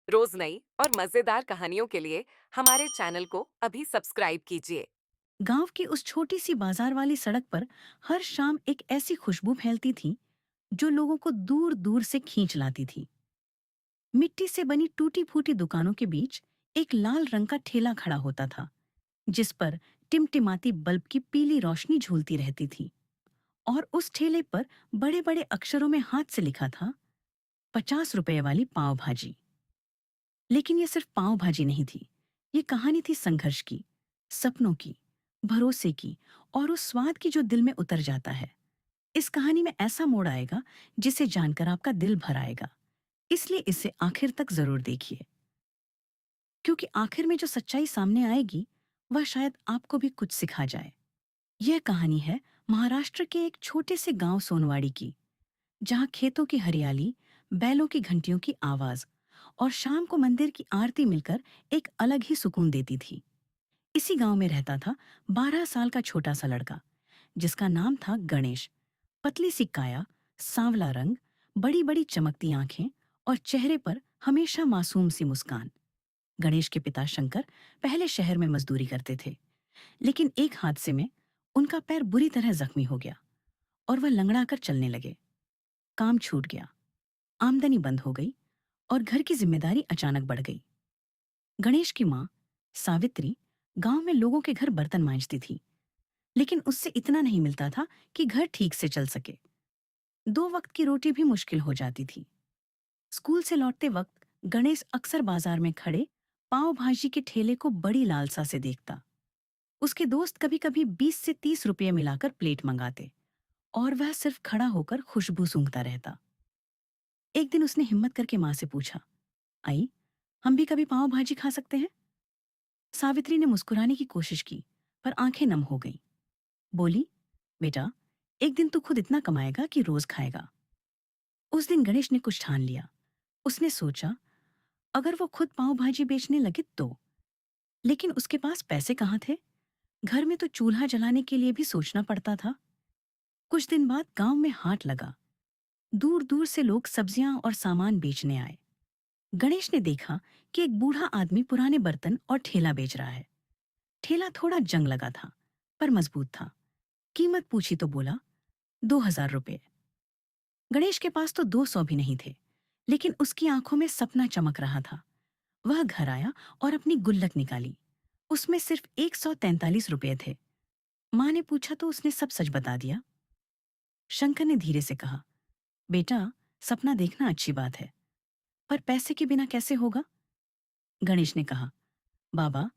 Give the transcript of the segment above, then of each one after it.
रोज नई और मजेदार कहानियों के लिए हमारे चैनल को अभी सब्सक्राइब कीजिए। गांव की उस छोटी सी बाजार वाली सड़क पर हर शाम एक ऐसी खुशबू फैलती थी जो लोगों को दूर दूर से खींच लाती थी। मिट्टी से बनी टूटी फूटी दुकानों के बीच एक लाल रंग का ठेला खड़ा होता था, जिस पर टिमटिमाती बल्ब की पीली रोशनी झूलती रहती थी। और उस ठेले पर बड़े बड़े अक्षरों में हाथ से लिखा था, 50 रुपए वाली पाव भाजी। लेकिन यह सिर्फ पाव भाजी नहीं थी। ये कहानी थी संघर्ष की, सपनों की, भरोसे की, और उस स्वाद की जो दिल में उतर जाता है। इस कहानी में ऐसा मोड़ आएगा जिसे जानकर आपका दिल भर आएगा। इसलिए इसे आखिर तक जरूर देखिए, क्योंकि आखिर में जो सच्चाई सामने आएगी वह शायद आपको भी कुछ सिखा जाए। यह कहानी है महाराष्ट्र के एक छोटे से गांव सोनवाड़ी की, जहां खेतों की हरियाली, बैलों की घंटियों की आवाज और शाम को मंदिर की आरती मिलकर एक अलग ही सुकून देती थी। इसी गांव में रहता था 12 साल का छोटा सा लड़का, जिसका नाम था गणेश। पतली सी काया, सांवला रंग, बड़ी बड़ी चमकती आंखें और चेहरे पर हमेशा मासूम सी मुस्कान। गणेश के पिता शंकर पहले शहर में मजदूरी करते थे, लेकिन एक हादसे में उनका पैर बुरी तरह जख्मी हो गया और वह लंगड़ा कर चलने लगे। काम छूट गया, आमदनी बंद हो गई और घर की जिम्मेदारी अचानक बढ़ गई। गणेश की माँ सावित्री गांव में लोगों के घर बर्तन मांजती थी, लेकिन उससे इतना नहीं मिलता था कि घर ठीक से चल सके। 2 वक्त की रोटी भी मुश्किल हो जाती थी। स्कूल से लौटते वक्त गणेश अक्सर बाजार में खड़े पाव भाजी के ठेले को बड़ी लालसा से देखता। उसके दोस्त कभी कभी 20 से 30 रुपये मिलाकर प्लेट मंगाते, और वह सिर्फ खड़ा होकर खुशबू सूंघता रहता। एक दिन उसने हिम्मत करके माँ से पूछा, आई, हम भी कभी पाव भाजी खा सकते हैं? सावित्री ने मुस्कुराने की कोशिश की, पर आंखें नम हो गईं। बोली, बेटा, एक दिन तू खुद इतना कमाएगा कि रोज खाएगा। उस दिन गणेश ने कुछ ठान लिया। उसने सोचा, अगर वो खुद पाव भाजी बेचने लगे तो। लेकिन उसके पास पैसे कहाँ थे? घर में तो चूल्हा जलाने के लिए भी सोचना पड़ता था। कुछ दिन बाद गांव में हाट लगा। दूर दूर से लोग सब्जियां और सामान बेचने आए। गणेश ने देखा कि एक बूढ़ा आदमी पुराने बर्तन और ठेला बेच रहा है। ठेला थोड़ा जंग लगा था, पर मजबूत था। कीमत पूछी तो बोला, 2000 रुपये। गणेश के पास तो 200 भी नहीं थे, लेकिन उसकी आंखों में सपना चमक रहा था। वह घर आया और अपनी गुल्लक निकाली। उसमें सिर्फ 143 रुपये थे। माँ ने पूछा तो उसने सब सच बता दिया। शंकर ने धीरे से कहा, बेटा, सपना देखना अच्छी बात है, पर पैसे के बिना कैसे होगा? गणेश ने कहा, बाबा,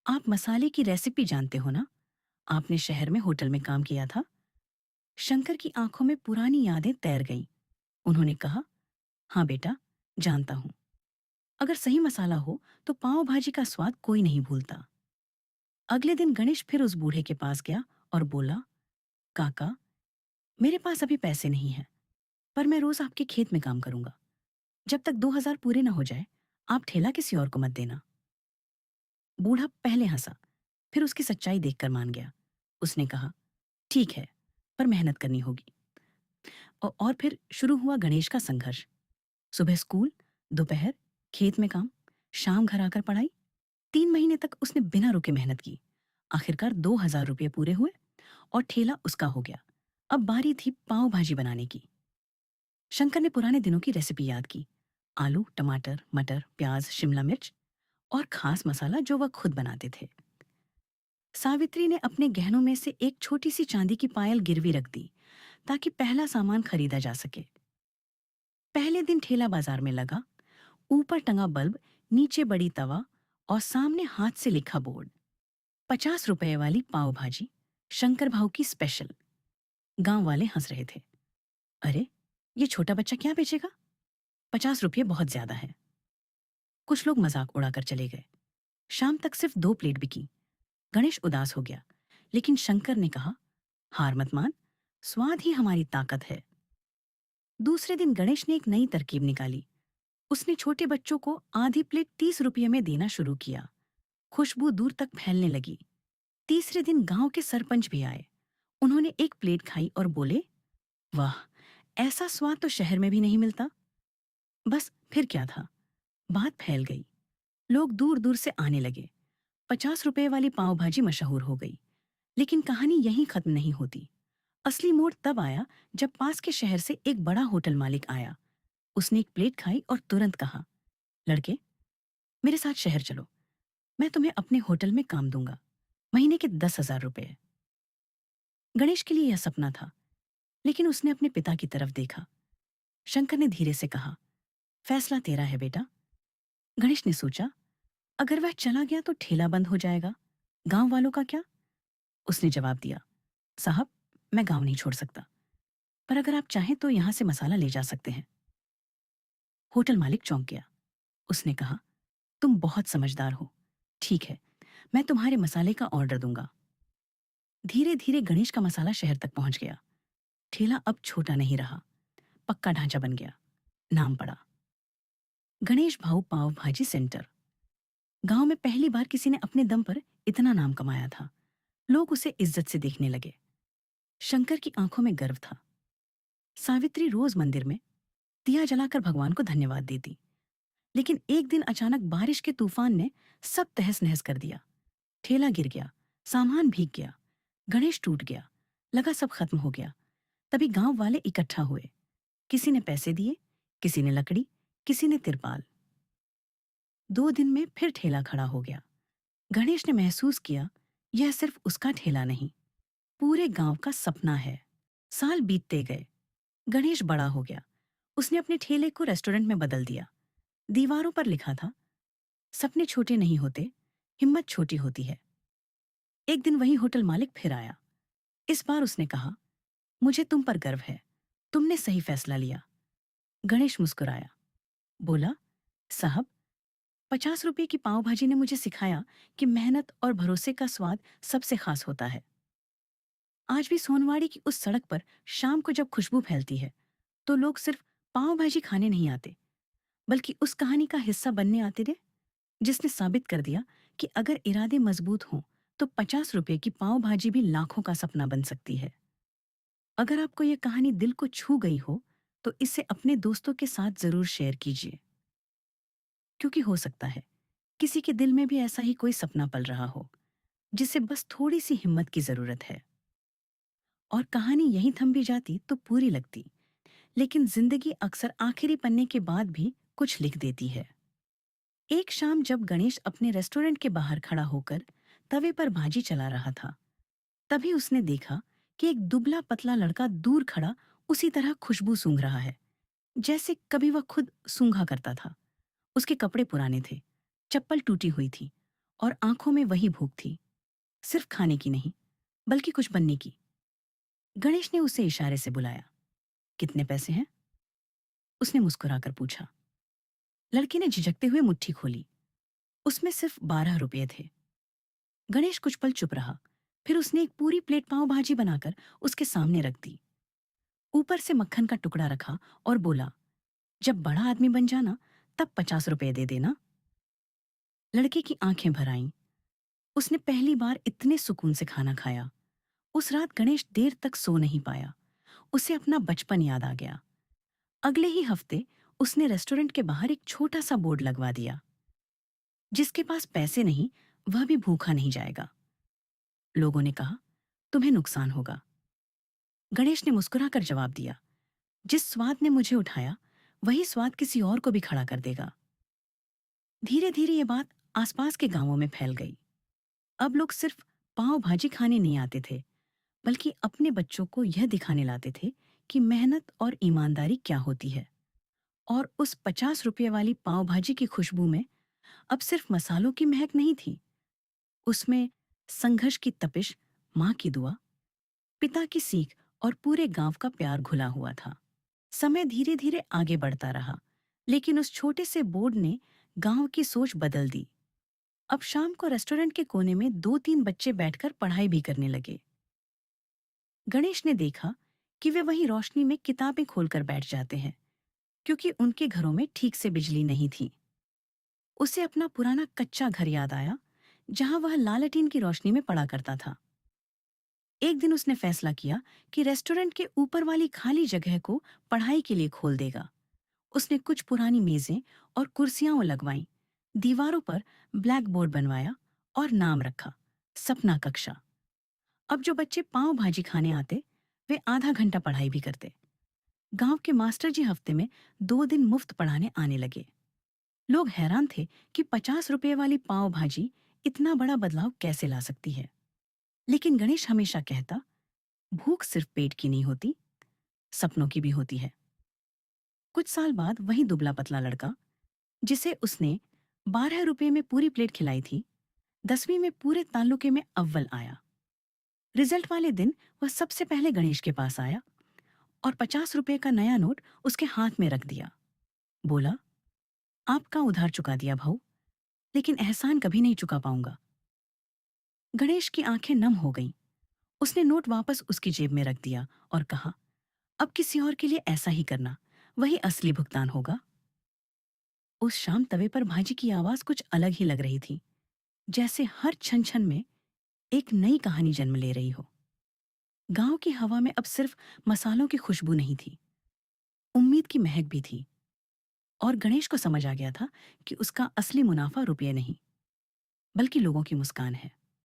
आप मसाले की रेसिपी जानते हो ना? आपने शहर में होटल में काम किया था। शंकर की आंखों में पुरानी यादें तैर गईं। उन्होंने कहा, हाँ बेटा, जानता हूं। अगर सही मसाला हो तो पाव भाजी का स्वाद कोई नहीं भूलता। अगले दिन गणेश फिर उस बूढ़े के पास गया और बोला, काका, मेरे पास अभी पैसे नहीं हैं, पर मैं रोज आपके खेत में काम करूंगा। जब तक 2000 पूरे ना हो जाए, आप ठेला किसी और को मत देना। बूढ़ा पहले हंसा, फिर उसकी सच्चाई देखकर मान गया। उसने कहा, ठीक है, पर मेहनत करनी होगी। और फिर शुरू हुआ गणेश का संघर्ष। सुबह स्कूल, दोपहर खेत में काम, शाम घर आकर पढ़ाई। 3 महीने तक उसने बिना रुके मेहनत की। आखिरकार 2000 रुपये पूरे हुए और ठेला उसका हो गया। अब बारी थी पाव भाजी बनाने की। शंकर ने पुराने दिनों की रेसिपी याद की। आलू, टमाटर, मटर, प्याज, शिमला मिर्च और खास मसाला जो वह खुद बनाते थे। सावित्री ने अपने गहनों में से एक छोटी सी चांदी की पायल गिरवी रख दी, ताकि पहला सामान खरीदा जा सके। पहले दिन ठेला बाजार में लगा। ऊपर टंगा बल्ब, नीचे बड़ी तवा और सामने हाथ से लिखा बोर्ड, 50 रुपए वाली पाव भाजी, शंकर भाऊ की स्पेशल। गांव वाले हंस रहे थे। अरे, ये छोटा बच्चा क्या बेचेगा? 50 रुपये बहुत ज्यादा है। कुछ लोग मजाक उड़ाकर चले गए। शाम तक सिर्फ 2 प्लेट बिकी। गणेश उदास हो गया, लेकिन शंकर ने कहा, हार मत मान, स्वाद ही हमारी ताकत है। दूसरे दिन गणेश ने एक नई तरकीब निकाली। उसने छोटे बच्चों को आधी प्लेट 30 रुपये में देना शुरू किया। खुशबू दूर तक फैलने लगी। तीसरे दिन गांव के सरपंच भी आए। उन्होंने एक प्लेट खाई और बोले, वाह, ऐसा स्वाद तो शहर में भी नहीं मिलता। बस फिर क्या था? बात फैल गई। लोग दूर दूर से आने लगे। 50 रुपए वाली पाव भाजी मशहूर हो गई। लेकिन कहानी यहीं खत्म नहीं होती। असली मोड़ तब आया जब पास के शहर से एक बड़ा होटल मालिक आया। उसने एक प्लेट खाई और तुरंत कहा, लड़के, मेरे साथ शहर चलो। मैं तुम्हें अपने होटल में काम दूंगा। महीने के 10,000 रुपए। गणेश के लिए यह सपना था, लेकिन उसने अपने पिता की तरफ देखा। शंकर ने धीरे से कहा, फैसला तेरा है बेटा। गणेश ने सोचा, अगर वह चला गया तो ठेला बंद हो जाएगा। गांव वालों का क्या? उसने जवाब दिया, साहब, मैं गांव नहीं छोड़ सकता, पर अगर आप चाहें तो यहां से मसाला ले जा सकते हैं। होटल मालिक चौंक गया। उसने कहा, तुम बहुत समझदार हो। ठीक है, मैं तुम्हारे मसाले का ऑर्डर दूंगा। धीरे धीरे गणेश का मसाला शहर तक पहुंच गया। ठेला अब छोटा नहीं रहा, पक्का ढांचा बन गया। नाम पड़ा, गणेश भाऊ पाव भाजी सेंटर। गांव में पहली बार किसी ने अपने दम पर इतना नाम कमाया था। लोग उसे इज्जत से देखने लगे। शंकर की आंखों में गर्व था। सावित्री रोज मंदिर में दिया जलाकर भगवान को धन्यवाद देती। लेकिन एक दिन अचानक बारिश के तूफान ने सब तहस नहस कर दिया। ठेला गिर गया, सामान भीग गया, गणेश टूट गया। लगा सब खत्म हो गया। तभी गांव वाले इकट्ठा हुए। किसी ने पैसे दिए, किसी ने लकड़ी, किसी ने तिरपाल। 2 दिन में फिर ठेला खड़ा हो गया। गणेश ने महसूस किया, यह सिर्फ उसका ठेला नहीं, पूरे गांव का सपना है। साल बीतते गए। गणेश बड़ा हो गया। उसने अपने ठेले को रेस्टोरेंट में बदल दिया। दीवारों पर लिखा था, सपने छोटे नहीं होते, हिम्मत छोटी होती है। एक दिन वही होटल मालिक फिर आया। इस बार उसने कहा, मुझे तुम पर गर्व है, तुमने सही फैसला लिया। गणेश मुस्कुराया, बोला, साहब, 50 रुपए की पाव भाजी ने मुझे सिखाया कि मेहनत और भरोसे का स्वाद सबसे खास होता है। आज भी सोनवाड़ी की उस सड़क पर शाम को जब खुशबू फैलती है, तो लोग सिर्फ पाव भाजी खाने नहीं आते, बल्कि उस कहानी का हिस्सा बनने आते थे, जिसने साबित कर दिया कि अगर इरादे मजबूत हों तो 50 रुपए की पाव भाजी भी लाखों का सपना बन सकती है। अगर आपको यह कहानी दिल को छू गई हो, तो इसे अपने दोस्तों के साथ जरूर शेयर कीजिए, क्योंकि हो सकता है किसी के दिल में भी ऐसा ही कोई सपना पल रहा हो, जिसे बस थोड़ी सी हिम्मत की जरूरत है। और कहानी यहीं थम भी जाती तो पूरी लगती, लेकिन जिंदगी अक्सर आखिरी पन्ने के बाद भी कुछ लिख देती है। एक शाम जब गणेश अपने रेस्टोरेंट के बाहर खड़ा होकर तवे पर भाजी चला रहा था, तभी उसने देखा कि एक दुबला पतला लड़का दूर खड़ा उसी तरह खुशबू सूंघ रहा है, जैसे कभी वह खुद सूंघा करता था। उसके कपड़े पुराने थे, चप्पल टूटी हुई थी, और आंखों में वही भूख थी, सिर्फ खाने की नहीं, बल्कि कुछ बनने की। गणेश ने उसे इशारे से बुलाया। कितने पैसे हैं? उसने मुस्कुराकर पूछा। लड़के ने झिझकते हुए मुट्ठी खोली। उसमें सिर्फ 12 रुपये थे। गणेश कुछ पल चुप रहा। फिर उसने एक पूरी प्लेट पाव भाजी बनाकर उसके सामने रख दी। ऊपर से मक्खन का टुकड़ा रखा और बोला, जब बड़ा आदमी बन जाना तब 50 रुपये दे देना। लड़के की आंखें भर आईं। उसने पहली बार इतने सुकून से खाना खाया। उस रात गणेश देर तक सो नहीं पाया। उसे अपना बचपन याद आ गया। अगले ही हफ्ते उसने रेस्टोरेंट के बाहर एक छोटा सा बोर्ड लगवा दिया, जिसके पास पैसे नहीं, वह भी भूखा नहीं जाएगा। लोगों ने कहा, तुम्हें नुकसान होगा। गणेश ने मुस्कुराकर जवाब दिया, जिस स्वाद ने मुझे उठाया, वही स्वाद किसी और को भी खड़ा कर देगा। धीरे धीरे ये बात आसपास के गांवों में फैल गई। अब लोग सिर्फ पाव भाजी खाने नहीं आते थे, बल्कि अपने बच्चों को यह दिखाने लाते थे कि मेहनत और ईमानदारी क्या होती है। और उस 50 रुपये वाली पाव भाजी की खुशबू में अब सिर्फ मसालों की महक नहीं थी, उसमें संघर्ष की तपिश, माँ की दुआ, पिता की सीख और पूरे गांव का प्यार घुला हुआ था। समय धीरे धीरे आगे बढ़ता रहा, लेकिन उस छोटे से बोर्ड ने गांव की सोच बदल दी। अब शाम को रेस्टोरेंट के कोने में 2-3 बच्चे बैठकर पढ़ाई भी करने लगे। गणेश ने देखा कि वे वहीं रोशनी में किताबें खोलकर बैठ जाते हैं, क्योंकि उनके घरों में ठीक से बिजली नहीं थी। उसे अपना पुराना कच्चा घर याद आया, जहां वह लालटेन की रोशनी में पढ़ा करता था। एक दिन उसने फैसला किया कि रेस्टोरेंट के ऊपर वाली खाली जगह को पढ़ाई के लिए खोल देगा। उसने कुछ पुरानी मेजें और कुर्सियां लगवाईं, दीवारों पर ब्लैक बोर्ड बनवाया और नाम रखा, सपना कक्षा। अब जो बच्चे पाव भाजी खाने आते, वे आधा घंटा पढ़ाई भी करते। गांव के मास्टर जी हफ्ते में 2 दिन मुफ्त पढ़ाने आने लगे। लोग हैरान थे कि 50 रुपए वाली पाव भाजी इतना बड़ा बदलाव कैसे ला सकती है। लेकिन गणेश हमेशा कहता, भूख सिर्फ पेट की नहीं होती, सपनों की भी होती है। कुछ साल बाद वही दुबला पतला लड़का, जिसे उसने 12 रुपए में पूरी प्लेट खिलाई थी, 10वीं में पूरे ताल्लुके में अव्वल आया। रिजल्ट वाले दिन वह सबसे पहले गणेश के पास आया और 50 रुपए का नया नोट उसके हाथ में रख दिया। बोला, आपका उधार चुका दिया भाऊ, लेकिन एहसान कभी नहीं चुका पाऊंगा। गणेश की आंखें नम हो गईं। उसने नोट वापस उसकी जेब में रख दिया और कहा, अब किसी और के लिए ऐसा ही करना, वही असली भुगतान होगा। उस शाम तवे पर भाजी की आवाज कुछ अलग ही लग रही थी, जैसे हर छन छन में एक नई कहानी जन्म ले रही हो। गांव की हवा में अब सिर्फ मसालों की खुशबू नहीं थी, उम्मीद की महक भी थी। और गणेश को समझ आ गया था कि उसका असली मुनाफा रुपये नहीं, बल्कि लोगों की मुस्कान है।